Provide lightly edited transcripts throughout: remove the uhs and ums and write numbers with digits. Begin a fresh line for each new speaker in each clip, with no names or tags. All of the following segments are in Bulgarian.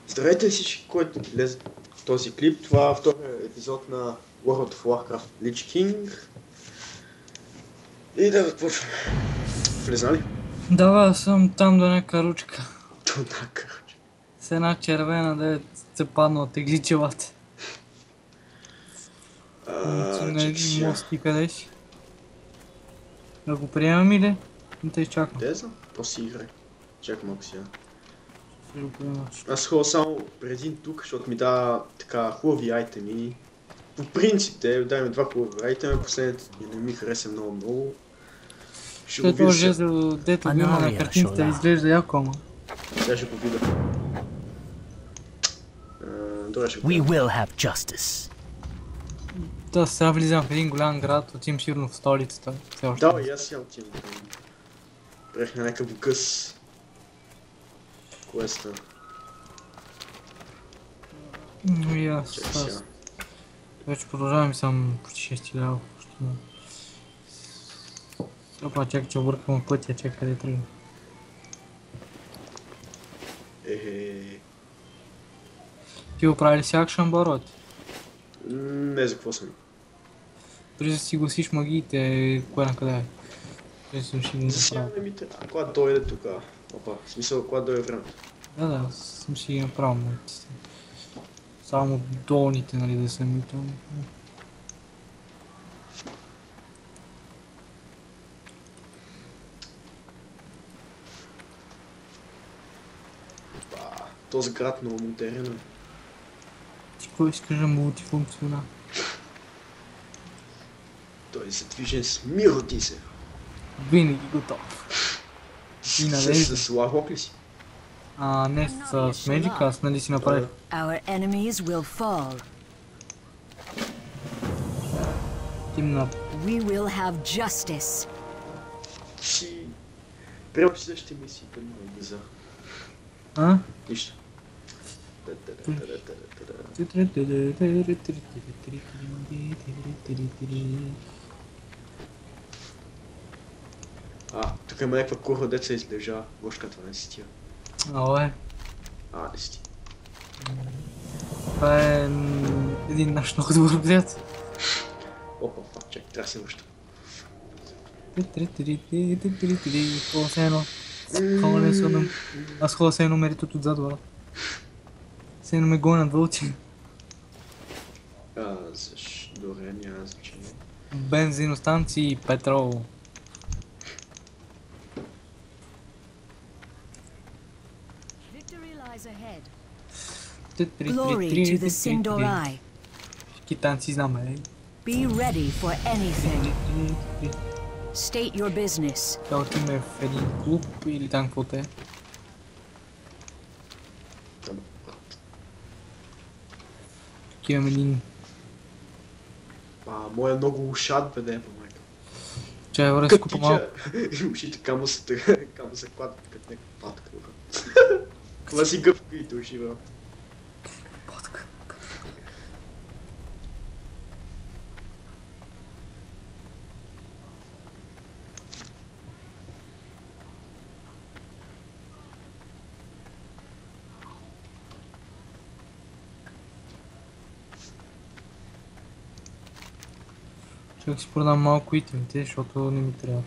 Здравейте всички, които гледат този клип. Това е втория епизод на World of Warcraft Lich King. И да започваме. Влезна ли?
Да, съм там до някаква ручка.
До някаква.
С една червена, да се падна от тегличелата. На
Чакай
един
сега.
мост ти къде си? Да го приемам или? Не те изчакам.
Де знам? Просто си играй. Чакай малко сега.
Ще го приемаш.
Аз ходя само преди тук, защото ми дава така хубави айтеми. По принцип дай ми два хубави айтеми, последните не ми хареса много. Ще го
Той
видя
този
сега.
жезл, дето го има на картинката, изглежда яко, ама.
Сега ще го видя. Добре, ще го
We
видя.
will have justice.
Да, сега влизам в един голям град, отивам сигурно в столицата. Все още.
Да, и аз сега отивам там. Приех на някакъв къс. Квеста.
Но и аз.
Чакай сега.
Вече продължавам и съм почти 6 лева. Опа, чакай, че обърквам пътя, чакай къде тръгна. Ти го прави ли си акшън барот?
Не за какво съм.
Дори да си гласиш магиите, кое на къде е? Ще си ще ги
За сега
направя.
не ми трябва. Когато дойде тук. Опа, в смисъл, когато дойде времето.
Да, съм си ги направил магиите. Само долните, нали, да са ми там.
Опа, този град много модерен е.
Ти кой искаш да мултифункционал?
Той е задвижен с мироти се.
Винаги готов. И надежда.
С лахок ли си?
Не с Magic, аз нали си направих.
Our enemies will fall.
Тим на...
We will have justice.
Си... Приема си същите мисии, да не за.
А?
Нищо. Тук има някаква курва, деца излежа. Лошка, това не си тия.
Ало.
Не си ти.
Това е един наш много добър приятел.
Опа, чакай, трябва да се връща.
Все едно. Аз ходя все едно меритот отзад, бара. Все едно ме гонят вълци.
Защо? Добре, няма значение.
Бензиностанции и петрол.
Victory lies ahead.
Glory
Glory to the Sindorai.
Китанци знаме.
Be ready for anything. State your business.
Тя отиме в един клуб или там какво те. Тук имам един...
Моя много ушат, бе, да е по майка.
Чай, връзко по-малко.
И ушите камо се кладат като някаква патка. Кога си гъвка и души, бе.
Потка. Чакай си продам малко итемите, защото не ми трябват.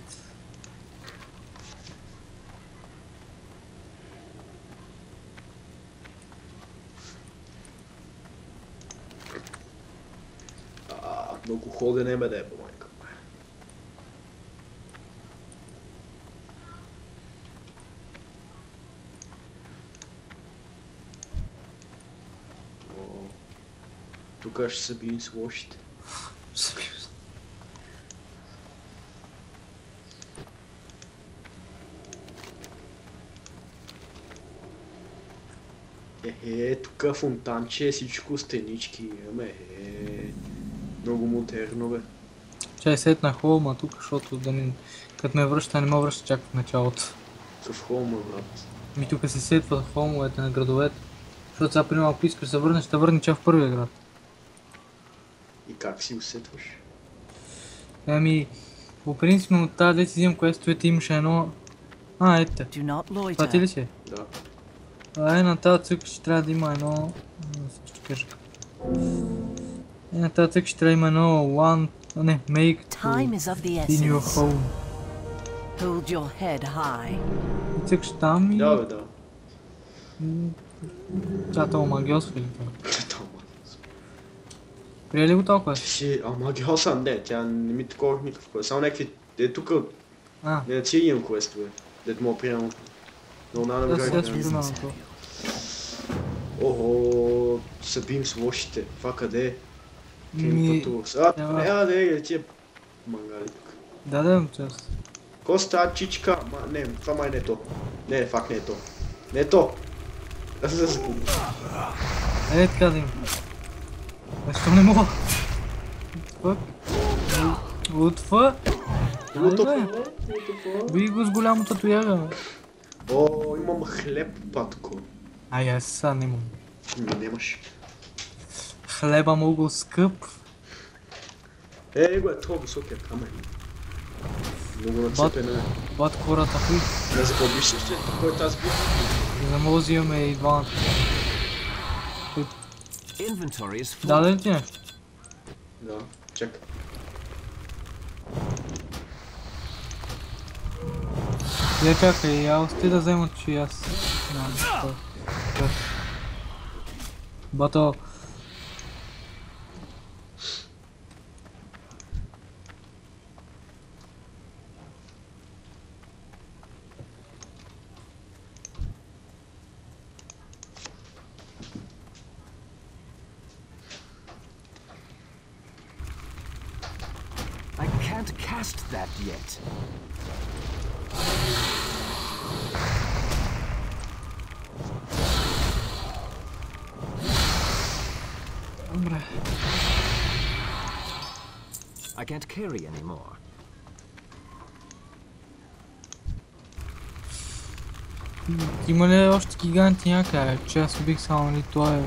Много ходене, бе, да е по майка. Тук ще се бием с лошите. Тук фонтанче, всичко стенички, много модерно, бе.
Чай сетна холма тук, защото да не... Като ме връща, не ме връща чак в началото.
Какъв холма, брат.
Тук се сетват холмовете на градовете. Защото сега, примерно, ако искаш да се върнеш, ще върни чак в първия град.
И как си усетваш?
По принцип, от тази дете взимам квестовете имаше едно... ето.
Do not
Това ти ли
loiter.
си?
Да.
Нататък ще трябва да има едно... Също кажа. Нататък ще трябва да има едно make
Time is of the
in your
essence.
home.
Hold your head high.
И цъкаш там и...
Да, бе, да.
Това магиосва ли това?
Тома.
Прие ли го толкова?
Магиоса, не, тя не ми такова никакъв квест. Само някакви... тук...
А,
Не, си имам квестове. Дед мога приемам. Но надам
да сега
как
ще
да...
примерно това.
Охо, събим с лошите. Това къде е?
Ми...
Трябва да е тия мангали тук.
Да, част.
Коста, чичка, не, това май не е то. Не, факт не е то. Не е то! Аз се загубих.
Така да има. Защо не мога? Утва? Би го с голямата тояга.
О, имам хлеб, патко.
Аз сега не имам.
Нямаш.
Хлеба много скъп.
Го е това високия камък. Много нацепен е.
Бат хората хуй.
Не за какво биш ще, кой е тази бия?
За да може да имаме и двамата.
Inventory is full.
Даде ли ти нещо?
Да, чакай.
Я чакай, аз ти да взема, че аз... Бато...
I can't cast that yet.
Добре.
I can't carry anymore.
Има ли още гиганти някъде? Че аз убих само ли това е...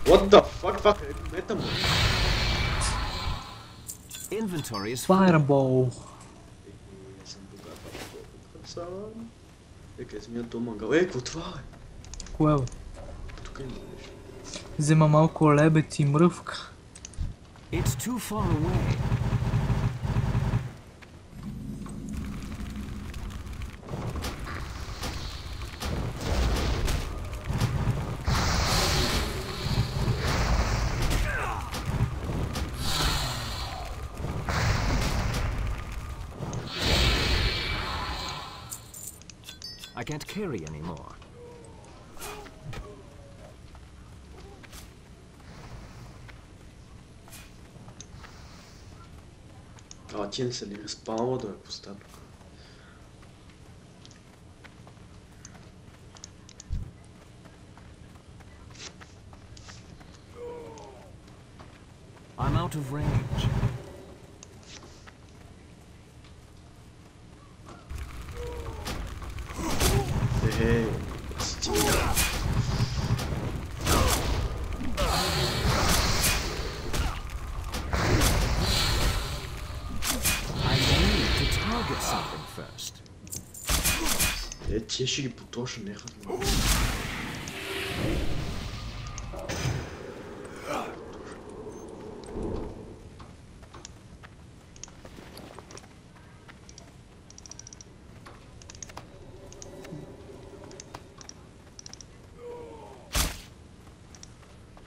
What the fuck, мета му.
Inventory is full.
Fireball.
Аз съм богат. Къде си ми то мангал? Какво това е?
Кое бе?
Тук има нещо.
Взема малко лебед и мръвка.
It's too far away. I can't carry anymore.
Ти не се ли разпалва да я поставя тук?
I'm out of range.
Стига.
I need to target something first.
Тия ще ги потоша, нехат много.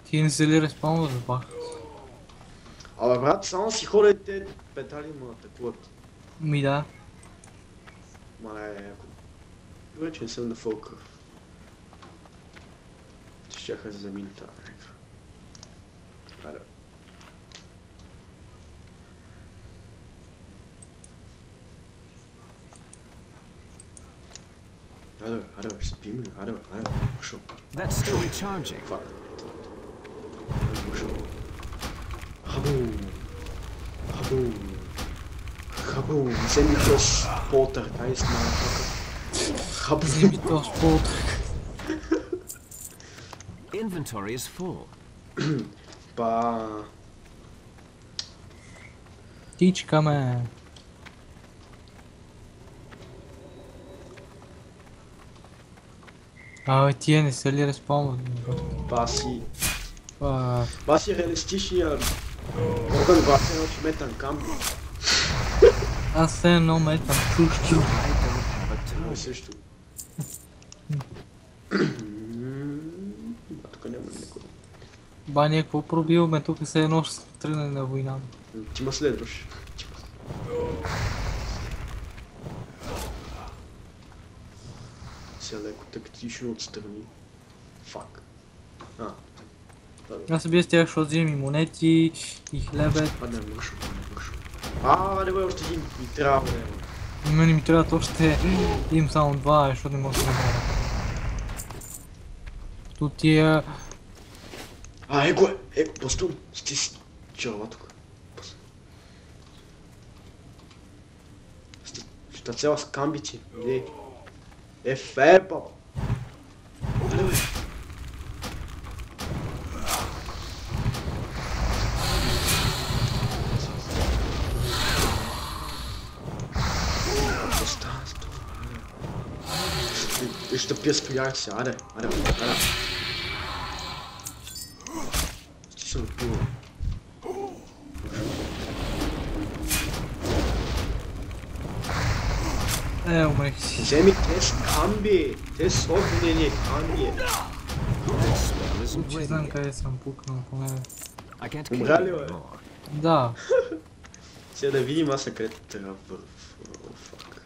Ти не се ли респаунваш, бах?
Абе брат, само си ходят те петали ма атакуват.
Ми да.
Ма не, ако... Вече не съм на фолка. Щяха да замина тази река. Айде. Айде, спим ли? Айде, пошъл.
That's still recharging.
Фак. Пошъл. Хабум. Вземи този полтър, тай с малък.
Вземи този полтър.
Inventory is full.
Тичка ме. Абе, тия не са ли респаунват?
Ба си реалистичния огън ватера от метан камби.
Аз все едно метам чушчу.
I don't have a
Ой,
target.
също. Тук няма никой.
Ба, ние какво пробиваме тук, все едно ще тръгне на война.
Ти ме следваш. Сега леко тактично отстрани. Фак.
Аз се бия с тях, защото взимам и монети, и хлебет.
Не мършо. Не бе, още един ми трябва, бе.
На мен ми трябват още... Имам само два, защото не мога да намеря. Тут тия...
Его е, постум, стис, чава тук. Ще цела с камбици, иди. Фепа! Али бе! Остава с това, ще пия с пиярци, аде. Съм пил.
Умрех си.
Вземи те с камби! Те с огнени камби!
This spell isn't
Че
ready
знам
yet.
къде съм пукнал поне.
I can't kill
Умря ли,
you
бе?
anymore.
Да.
Сега да видим аз къде трябва. Фак.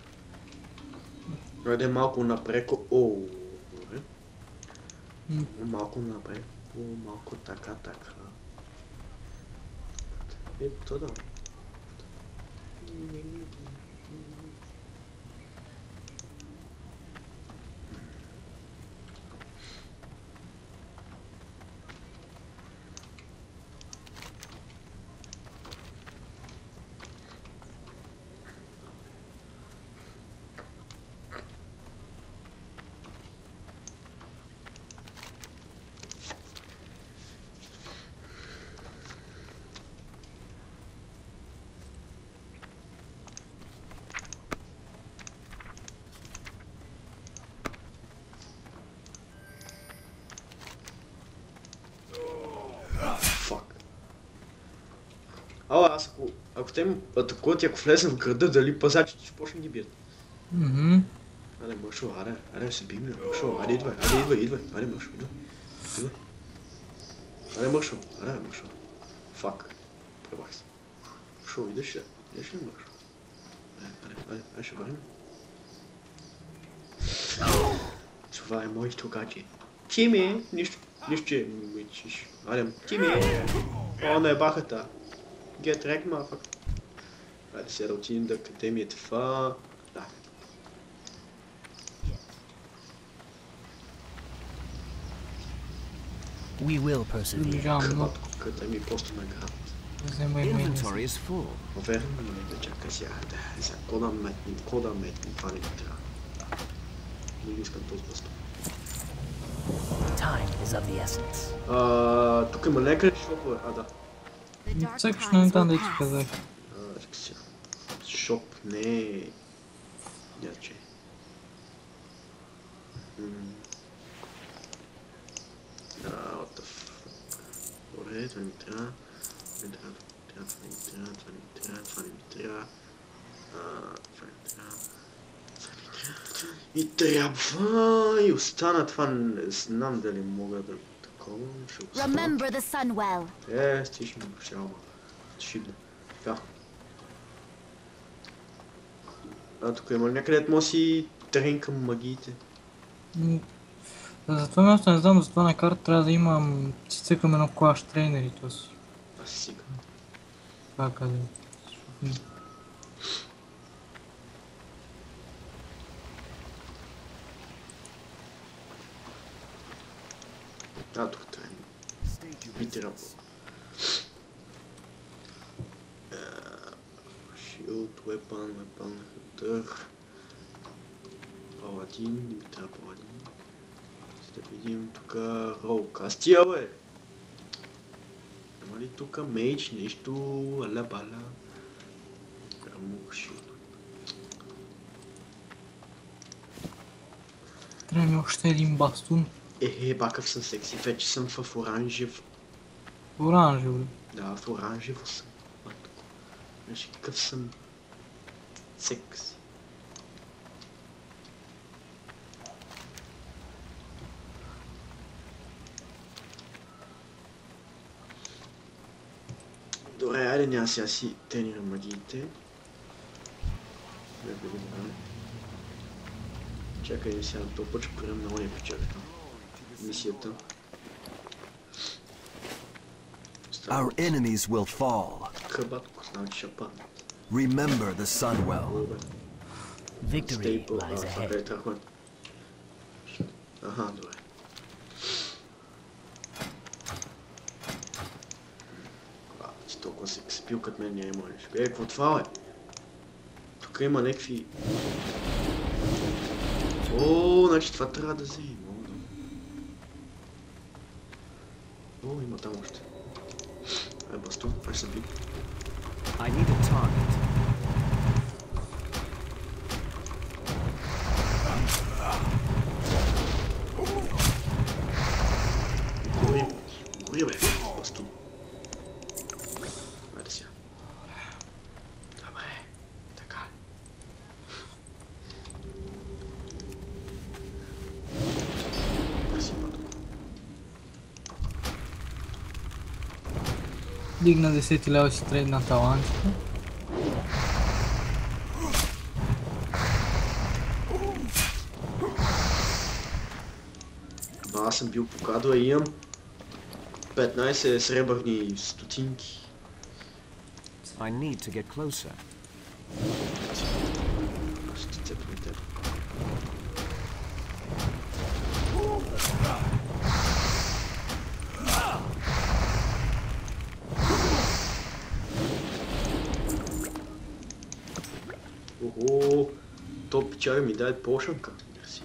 Айде малко напреко. Добре. Малко напреко. Малко така. Ето да. Аз ако те атакуват и ако влезем в града, дали пазачите ще почне ги бият? Аде, Мършо, аде, се бим, Мършо, аде, идвай, аде, Мършо, идвай. Аде, Мършо. Фак. Пребах се. Мършо, идеш ли, Мършо? Аде, ще върнем. Това е моето гадже. Тими, нищо, че ми мечиш. Аде, Тими, не е бахата. Get wrecked, motherfucker. Айде сега да отидем до академията това... Да.
We will persevere.
Приближавам много.
Къде ми просто на град.
Вземай ме.
Inventory is full.
Верно, да чакай сега. Сега, кода метни, това не ми трябва. Не искам този бъстър.
Time is of the essence.
Тук има някъде шопове. Да.
Цъкаш на там да ти казах.
Чакай сега. Шоп, не. Дяче. What the fuck. Добре, това не ми трябва. Това не ми трябва. И трябва. И остана това, не знам дали мога да такова. Ще остана.
Remember the Sunwell.
Стиш ми шалма. Шибна. Така. Тук има някъде може си тренкам магиите.
За това място не знам, за това на карта трябва да имам... Си цъкам едно клаш трейнери, т.е.
Аз си сигурен.
Това казвам.
Тук трябва. Би трябва. Shield, weapon, hunter. Паладин, не ми трябва паладин. Да видим тук роукастия, бе. Има ли тук мейдж, нещо, аля-бала? Грамук, shield.
Трябва ми още един бастун.
Бакъв съм секси, вече съм в оранжев.
Оранжево.
Да, в оранжево съм. Виж какъв съм секси. Добре, айде няма сега си тренирам магиите. Чакай сега този път ще прием на ония печага там. Мисията.
Our enemies will fall.
Кръбатко, знам, че ще падне.
Remember the Sunwell.
Victory lies ahead.
Аха, добре. Ти толкова си спил като мен няма нещо. Какво това е? Тук има някакви... О, значи това трябва да вземем. О, има там още. Ай, бастун, ай се би.
I need a target.
Гори, бе, бастун. Айде сега. Добре, така. Аси падам.
Дигна 10 лева си трейдна талантите.
Аз съм бил по кадра и имам 15 сребърни стотинки.
I need to get closer.
Ще цепвам теб. Охо, то печага ми даде пошънка. Мерси.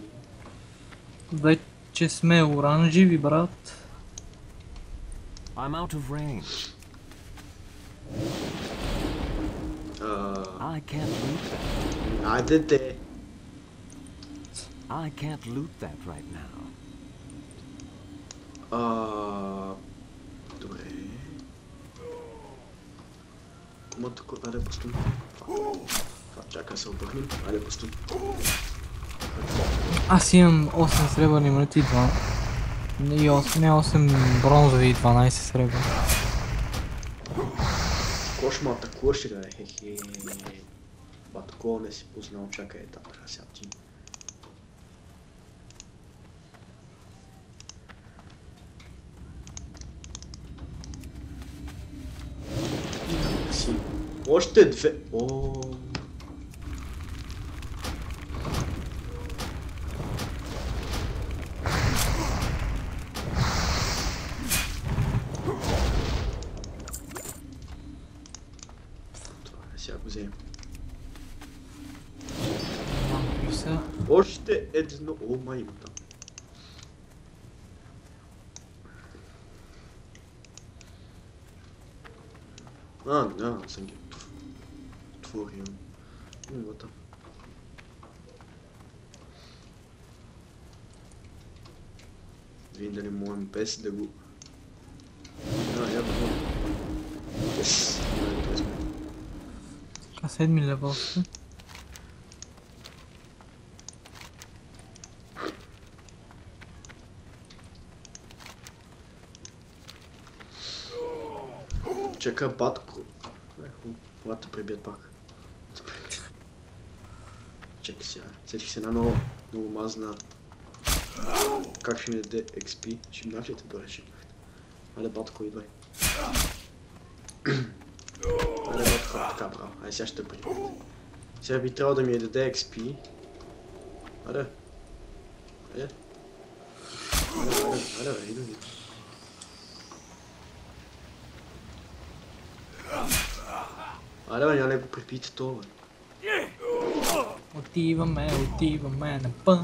Вече сме оранжеви, брат.
I'm out of range. I can't loot that.
Айде те.
I can't loot that right now.
Добре. Ма тук, айде бастун. Това чакай се обърнем. Айде бастун.
Аз имам 8 сребърни монети и 2. И 8 бронзови и 12 сребърни.
Кош ма атакуваш ли, бе? Хе-хе. Ба, такова не си познал, чакай, там трябва сега ти. Си. Още две. О. Сега го вземем. Още едно. О, май има там. Съм ги отворил. Има там. Видим дали можем без да го... Я да можем. Yes.
Така 7 левел сте.
Чакай, батко. Ела те пребият пак. Чакай сега. Сетих се една много мазна. Как ще ми даде XP? Шимнах ли те? Добре, шимнах те. Айде, батко, идвай. Айде, батко, така, браво. Айде, сега ще прибият. Сега би трябвало да ми даде XP. Айде. Айде. Айде, идвай. Айде, бе, няма го припите това, бе.
Отиваме на път.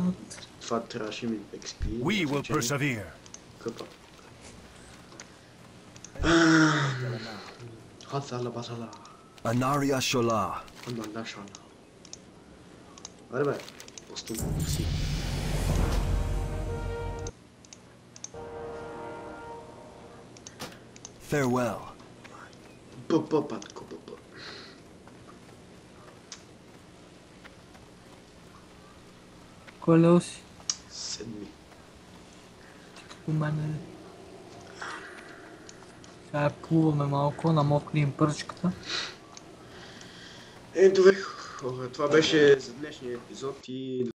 Това трябваше ми XP.
We will persevere.
Къпа. Хатала батала.
Anaria Shola.
Аманда шана. Айде, бе. Поступвам си.
Farewell.
Бъбъ, батко, бъбъ.
Кой лео си?
Седми.
По мене. Сега плуваме малко, намокрим пърчката.
Добре, това беше за днешния епизод и